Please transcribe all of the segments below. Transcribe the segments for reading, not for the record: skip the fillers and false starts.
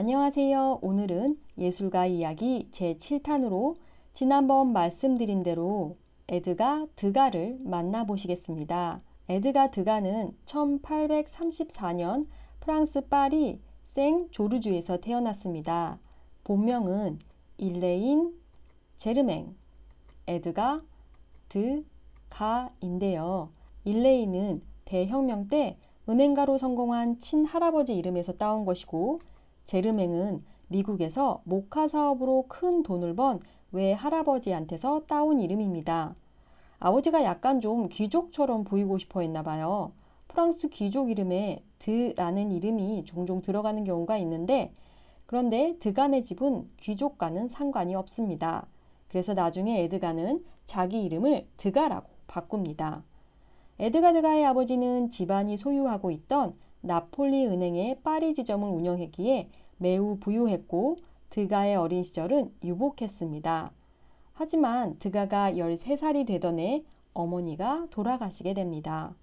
안녕하세요. 오늘은 예술가 이야기 제7탄으로 지난번 말씀드린 대로 에드가 드가를 만나보시겠습니다. 에드가 드가는 1834년 프랑스 파리 생조르주에서 태어났습니다. 본명은 일레인 제르맹 에드가 드가인데요. 일레인은 대혁명 때 은행가로 성공한 친할아버지 이름에서 따온 것이고, 제르맹은 미국에서 목화 사업으로 큰 돈을 번 외할아버지한테서 따온 이름입니다. 아버지가 약간 좀 귀족처럼 보이고 싶어 했나 봐요. 프랑스 귀족 이름에 드라는 이름이 종종 들어가는 경우가 있는데, 그런데 드간의 집은 귀족과는 상관이 없습니다. 그래서 나중에 에드가는 자기 이름을 드가라고 바꿉니다. 에드가 드가의 아버지는 집안이 소유하고 있던 나폴리 은행의 파리 지점을 운영했기에 매우 부유했고, 드가의 어린 시절은 유복했습니다. 하지만 드가가 13살이 되던 해 어머니가 돌아가시게 됩니다.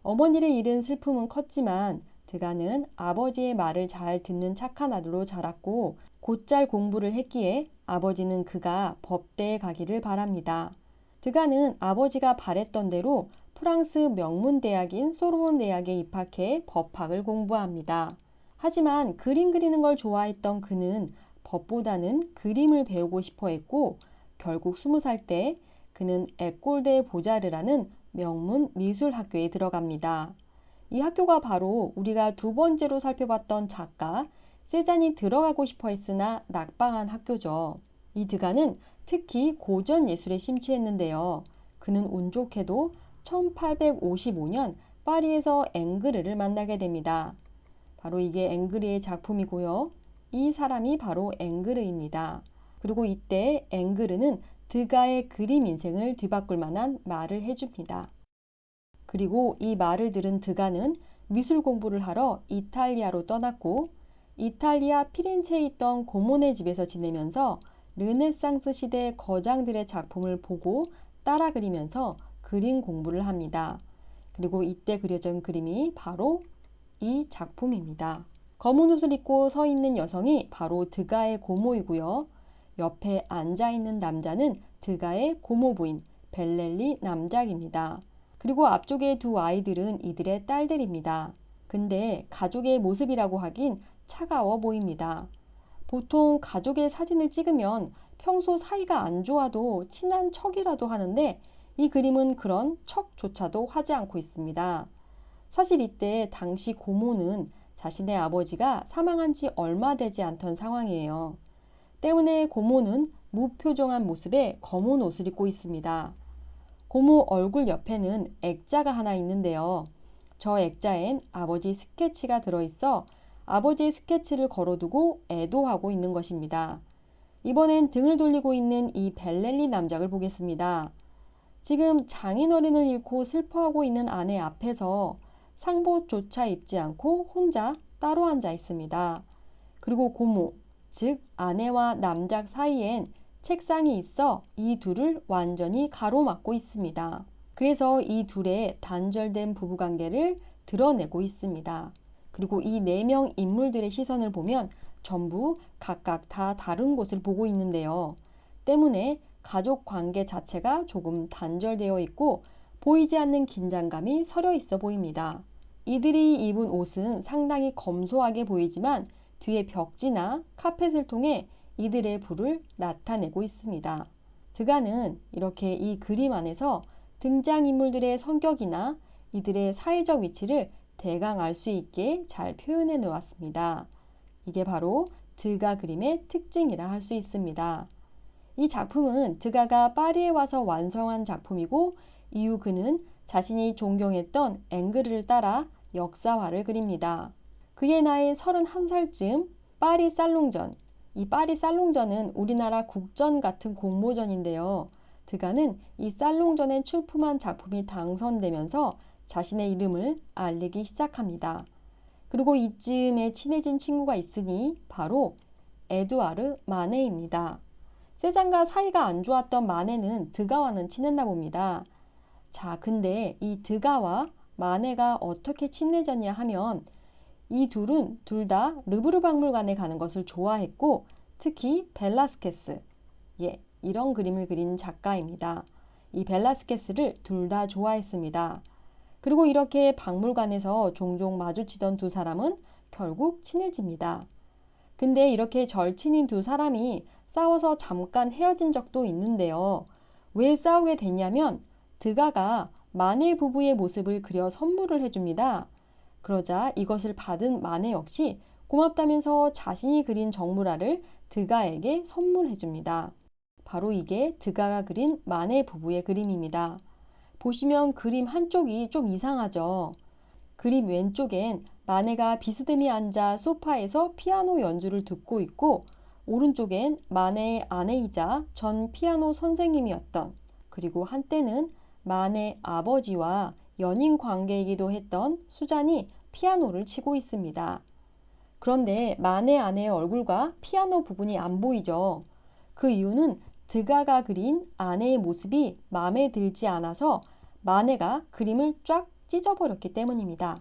어머니를 잃은 슬픔은 컸지만 드가는 아버지의 말을 잘 듣는 착한 아들로 자랐고, 곧잘 공부를 했기에 아버지는 그가 법대에 가기를 바랍니다. 드가는 아버지가 바랬던 대로 프랑스 명문 대학인 소르본 대학에 입학해 법학을 공부합니다. 하지만 그림 그리는 걸 좋아했던 그는 법보다는 그림을 배우고 싶어 했고, 결국 20살 때 그는 에꼴데 보자르라는 명문 미술학교에 들어갑니다. 이 학교가 바로 우리가 두 번째로 살펴봤던 작가 세잔이 들어가고 싶어 했으나 낙방한 학교죠. 이 드가는 특히 고전 예술에 심취했는데요. 그는 운 좋게도 1855년 파리에서 앵그르를 만나게 됩니다. 바로 이게 앵그르의 작품이고요. 이 사람이 바로 앵그르입니다. 그리고 이때 앵그르는 드가의 그림 인생을 뒤바꿀 만한 말을 해줍니다. 그리고 이 말을 들은 드가는 미술 공부를 하러 이탈리아로 떠났고, 이탈리아 피렌체에 있던 고모네 집에서 지내면서 르네상스 시대 거장들의 작품을 보고 따라 그리면서 그림 공부를 합니다. 그리고 이때 그려진 그림이 바로 이 작품입니다. 검은 옷을 입고 서 있는 여성이 바로 드가의 고모이고요. 옆에 앉아있는 남자는 드가의 고모부인 벨렐리 남작입니다. 그리고 앞쪽의 두 아이들은 이들의 딸들입니다. 근데 가족의 모습이라고 하긴 차가워 보입니다. 보통 가족의 사진을 찍으면 평소 사이가 안 좋아도 친한 척이라도 하는데, 이 그림은 그런 척조차도 하지 않고 있습니다. 사실 이때 당시 고모는 자신의 아버지가 사망한 지 얼마 되지 않던 상황이에요. 때문에 고모는 무표정한 모습에 검은 옷을 입고 있습니다. 고모 얼굴 옆에는 액자가 하나 있는데요. 저 액자엔 아버지 스케치가 들어있어 아버지의 스케치를 걸어두고 애도하고 있는 것입니다. 이번엔 등을 돌리고 있는 이 벨렐리 남작을 보겠습니다. 지금 장인어른을 잃고 슬퍼하고 있는 아내 앞에서 상복조차 입지 않고 혼자 따로 앉아 있습니다. 그리고 고모, 즉 아내와 남작 사이엔 책상이 있어 이 둘을 완전히 가로막고 있습니다. 그래서 이 둘의 단절된 부부관계를 드러내고 있습니다. 그리고 이 4명 인물들의 시선을 보면 전부 각각 다 다른 곳을 보고 있는데요. 때문에 가족 관계 자체가 조금 단절되어 있고 보이지 않는 긴장감이 서려 있어 보입니다. 이들이 입은 옷은 상당히 검소하게 보이지만 뒤에 벽지나 카펫을 통해 이들의 부를 나타내고 있습니다. 드가는 이렇게 이 그림 안에서 등장인물들의 성격이나 이들의 사회적 위치를 대강 알 수 있게 잘 표현해 놓았습니다. 이게 바로 드가 그림의 특징이라 할 수 있습니다. 이 작품은 드가가 파리에 와서 완성한 작품이고, 이후 그는 자신이 존경했던 앵그르를 따라 역사화를 그립니다. 그의 나이 31살쯤 파리 살롱전, 이 파리 살롱전은 우리나라 국전 같은 공모전인데요. 드가는 이 살롱전에 출품한 작품이 당선되면서 자신의 이름을 알리기 시작합니다. 그리고 이쯤에 친해진 친구가 있으니 바로 에두아르 마네입니다. 세잔과 사이가 안 좋았던 마네는 드가와는 친했나 봅니다. 자, 근데 이 드가와 마네가 어떻게 친해졌냐 하면 이 둘은 둘 다 르브르 박물관에 가는 것을 좋아했고 특히 벨라스케스, 이런 그림을 그린 작가입니다. 이 벨라스케스를 둘 다 좋아했습니다. 그리고 이렇게 박물관에서 종종 마주치던 두 사람은 결국 친해집니다. 근데 이렇게 절친인 두 사람이 싸워서 잠깐 헤어진 적도 있는데요. 왜 싸우게 됐냐면 드가가 마네 부부의 모습을 그려 선물을 해줍니다. 그러자 이것을 받은 마네 역시 고맙다면서 자신이 그린 정물화를 드가에게 선물해줍니다. 바로 이게 드가가 그린 마네 부부의 그림입니다. 보시면 그림 한쪽이 좀 이상하죠. 그림 왼쪽엔 마네가 비스듬히 앉아 소파에서 피아노 연주를 듣고 있고 오른쪽엔 마네의 아내이자 전 피아노 선생님이었던 그리고 한때는 마네 아버지와 연인 관계이기도 했던 수잔이 피아노를 치고 있습니다. 그런데 마네 아내의 얼굴과 피아노 부분이 안 보이죠. 그 이유는 드가가 그린 아내의 모습이 마음에 들지 않아서 마네가 그림을 쫙 찢어버렸기 때문입니다.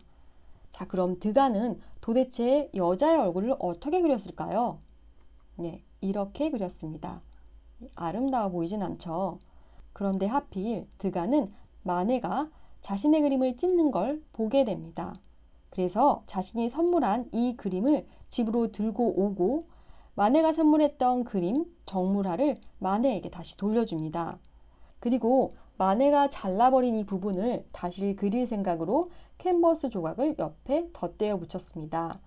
자, 그럼 드가는 도대체 여자의 얼굴을 어떻게 그렸을까요? 이렇게 그렸습니다. 아름다워 보이진 않죠. 그런데 하필 드가는 마네가 자신의 그림을 찢는 걸 보게 됩니다. 그래서 자신이 선물한 이 그림을 집으로 들고 오고 마네가 선물했던 그림 정물화를 마네에게 다시 돌려줍니다. 그리고 마네가 잘라버린 이 부분을 다시 그릴 생각으로 캔버스 조각을 옆에 덧대어 붙였습니다.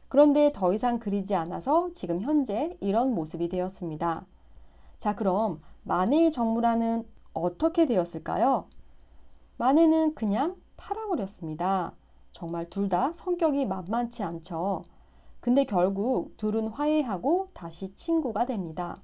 그런데 더 이상 그리지 않아서 지금 현재 이런 모습이 되었습니다. 자, 그럼 마네의 정물화는 어떻게 되었을까요? 마네는 그냥 팔아버렸습니다. 정말 둘 다 성격이 만만치 않죠. 근데 결국 둘은 화해하고 다시 친구가 됩니다.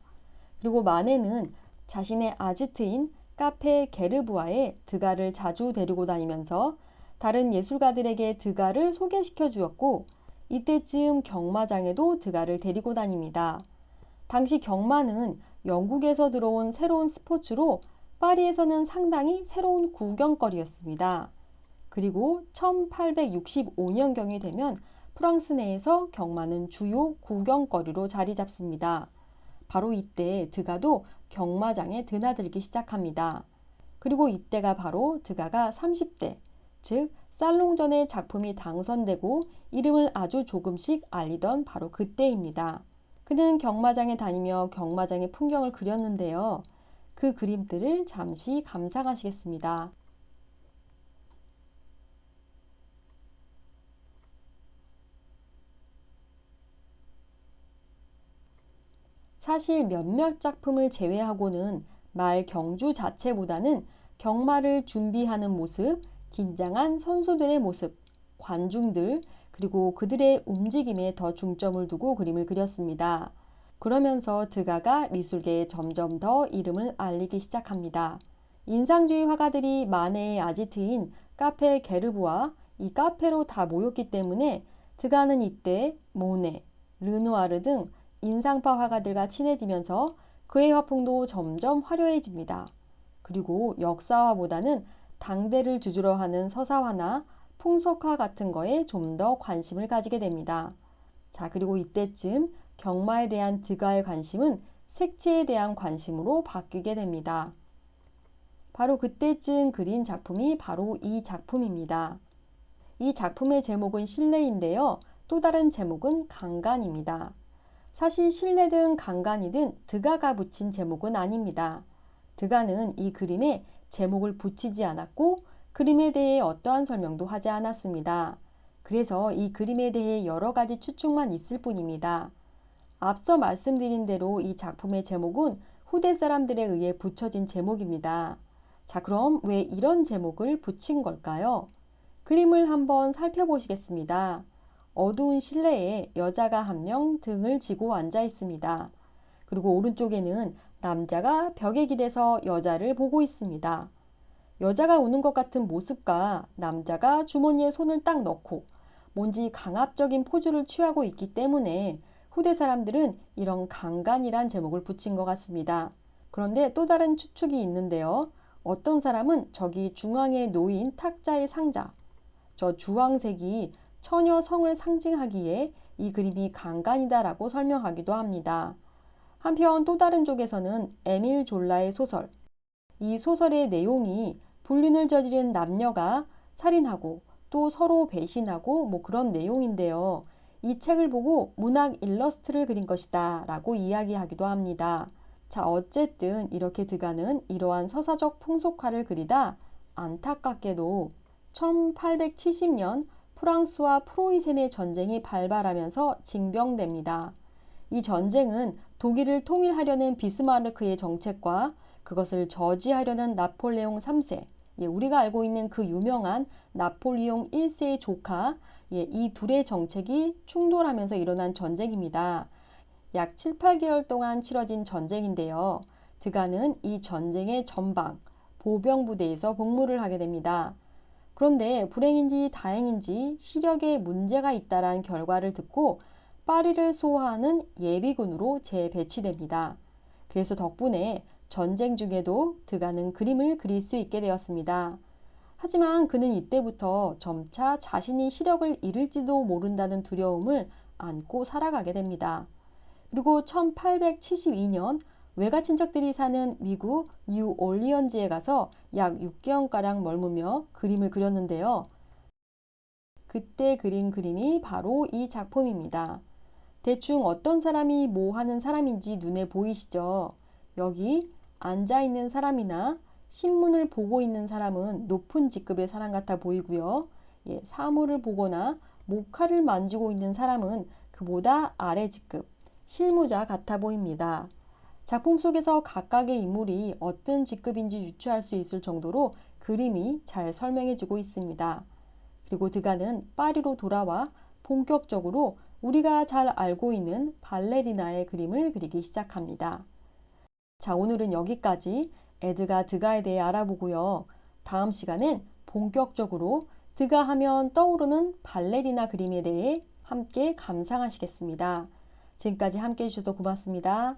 그리고 마네는 자신의 아지트인 카페 게르부아에 드가를 자주 데리고 다니면서 다른 예술가들에게 드가를 소개시켜 주었고 이때쯤 경마장에도 드가를 데리고 다닙니다. 당시 경마는 영국에서 들어온 새로운 스포츠로 파리에서는 상당히 새로운 구경거리였습니다. 그리고 1865년경이 되면 프랑스 내에서 경마는 주요 구경거리로 자리 잡습니다. 바로 이때 드가도 경마장에 드나들기 시작합니다. 그리고 이때가 바로 드가가 30대, 즉 살롱전의 작품이 당선되고 이름을 아주 조금씩 알리던 바로 그때입니다. 그는 경마장에 다니며 경마장의 풍경을 그렸는데요. 그 그림들을 잠시 감상하시겠습니다. 사실 몇몇 작품을 제외하고는 말 경주 자체보다는 경마를 준비하는 모습, 긴장한 선수들의 모습, 관중들, 그리고 그들의 움직임에 더 중점을 두고 그림을 그렸습니다. 그러면서 드가가 미술계에 점점 더 이름을 알리기 시작합니다. 인상주의 화가들이 마네의 아지트인 카페 게르부와 이 카페로 다 모였기 때문에 드가는 이때 모네, 르누아르 등 인상파 화가들과 친해지면서 그의 화풍도 점점 화려해집니다. 그리고 역사화보다는 당대를 주주로 하는 서사화나 풍속화 같은 거에 좀 더 관심을 가지게 됩니다. 자, 그리고 이때쯤 경마에 대한 드가의 관심은 색채에 대한 관심으로 바뀌게 됩니다. 바로 그때쯤 그린 작품이 바로 이 작품입니다. 이 작품의 제목은 실내인데요. 또 다른 제목은 강간입니다. 사실 실내든 강간이든 드가가 붙인 제목은 아닙니다. 드가는 이 그림에 제목을 붙이지 않았고 그림에 대해 어떠한 설명도 하지 않았습니다. 그래서 이 그림에 대해 여러 가지 추측만 있을 뿐입니다. 앞서 말씀드린 대로 이 작품의 제목은 후대 사람들에 의해 붙여진 제목입니다. 자, 그럼 왜 이런 제목을 붙인 걸까요? 그림을 한번 살펴보시겠습니다. 어두운 실내에 여자가 한 명 등을 지고 앉아 있습니다. 그리고 오른쪽에는 남자가 벽에 기대서 여자를 보고 있습니다. 여자가 우는 것 같은 모습과 남자가 주머니에 손을 딱 넣고 뭔지 강압적인 포즈를 취하고 있기 때문에 후대 사람들은 이런 강간이란 제목을 붙인 것 같습니다. 그런데 또 다른 추측이 있는데요. 어떤 사람은 저기 중앙에 놓인 탁자의 상자, 저 주황색이 처녀 성을 상징하기에 이 그림이 강간이다라고 설명하기도 합니다. 한편 또 다른 쪽에서는 에밀 졸라의 소설, 이 소설의 내용이 불륜을 저지른 남녀가 살인하고 또 서로 배신하고 그런 내용인데요. 이 책을 보고 문학 일러스트를 그린 것이다 라고 이야기하기도 합니다. 자, 어쨌든 이렇게 드가는 이러한 서사적 풍속화를 그리다 안타깝게도 1870년 프랑스와 프로이센의 전쟁이 발발하면서 징병됩니다. 이 전쟁은 독일을 통일하려는 비스마르크의 정책과 그것을 저지하려는 나폴레옹 3세, 우리가 알고 있는 그 유명한 나폴리옹 1세의 조카, 이 둘의 정책이 충돌하면서 일어난 전쟁입니다. 약 7, 8개월 동안 치러진 전쟁인데요. 드가는 이 전쟁의 전방, 보병부대에서 복무를 하게 됩니다. 그런데 불행인지 다행인지 시력에 문제가 있다란 결과를 듣고 파리를 수호하는 예비군으로 재배치됩니다. 그래서 덕분에 전쟁 중에도 드가는 그림을 그릴 수 있게 되었습니다. 하지만 그는 이때부터 점차 자신이 시력을 잃을지도 모른다는 두려움을 안고 살아가게 됩니다. 그리고 1872년 외가 친척들이 사는 미국 뉴올리언즈에 가서 약 6개월가량 머무며 그림을 그렸는데요. 그때 그린 그림이 바로 이 작품입니다. 대충 어떤 사람이 뭐 하는 사람인지 눈에 보이시죠? 여기 앉아있는 사람이나 신문을 보고 있는 사람은 높은 직급의 사람 같아 보이고요. 사물을 보거나 목화를 만지고 있는 사람은 그보다 아래 직급, 실무자 같아 보입니다. 작품 속에서 각각의 인물이 어떤 직급인지 유추할 수 있을 정도로 그림이 잘 설명해주고 있습니다. 그리고 드가는 파리로 돌아와 본격적으로 우리가 잘 알고 있는 발레리나의 그림을 그리기 시작합니다. 자, 오늘은 여기까지 에드가 드가에 대해 알아보고요. 다음 시간엔 본격적으로 드가 하면 떠오르는 발레리나 그림에 대해 함께 감상하시겠습니다. 지금까지 함께 해주셔서 고맙습니다.